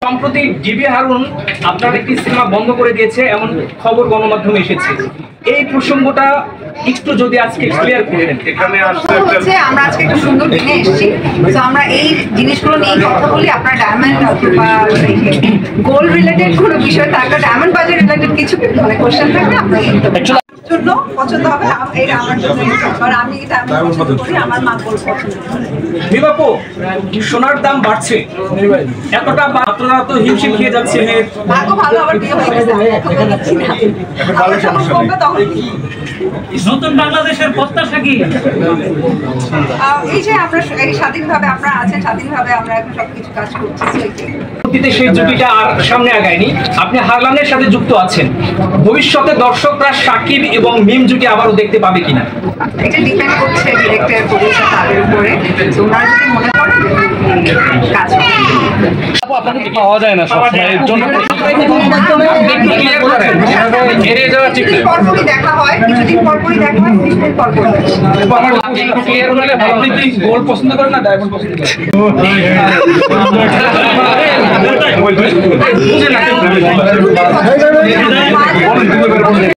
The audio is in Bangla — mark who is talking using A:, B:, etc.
A: সম্প্রতি ডিবি হারুন আপনার একটি সিনেমা বন্ধ করে দিয়েছে এমন খবর গণমাধ্যমে এসেছে। এই প্রসঙ্গটা একটু যদি আজকে ক্লিয়ার করে দেন।
B: এখানে
C: হচ্ছে আমরা আজকে একটা সুন্দর দিনে এসেছি, তো আমরা এই জিনিসগুলো নিয়ে কথা বলি। আপনার ডায়মন্ড বা গোল্ড রিলেটেড কোনো বিষয় থাকলে, ডায়মন্ড বাজার রিলেটেড কিছু মানে কোশ্চেন থাকলে আপনার জন্য পছন্দ হবে, এটা আমার জন্য কারণ আমি এটা পছন্দ করি, আমার মা গোল্ড পছন্দ করে।
A: বিবাপু, সোনার দাম বাড়ছে, এতটা আপনারা তো হিমশিম খেয়ে যাচ্ছে।
C: ভাগ্য ভালো, আবার বিয়ে হয়ে গেছে, আবার যখন কমবে তখন
D: নতুন বাংলাদেশের প্রত্যাশা কি?
C: এই যে আমরা এই স্বাধীনভাবে আপনারা আছেন, স্বাধীনভাবে আমরা এখন সবকিছু কাজ করছি।
A: অতীতে সেই জুটিটা আর সামনে আগায়নি, আপনি হারলানের সাথে যুক্ত আছেন। ভবিষ্যতে দর্শকরা সাকিব এবং মিম জুটি আবারও দেখতে পাবে কিনা?
C: এটা ডিপেন্ড করছে ডিরেক্টর, প্রডিউসার তাদের উপরে। তোমরা যদি মনে করো কাজ
E: আপনাকে পাওয়া যায় না সবসময়, এর জন্য
C: পরপরই দেখা হয়, কিছুদিন পরপরই দেখা হয়, কিছুদিন পরপরই
A: আপনি কি গোল্ড পছন্দ করেন না ডায়মন্ড পছন্দ করেন?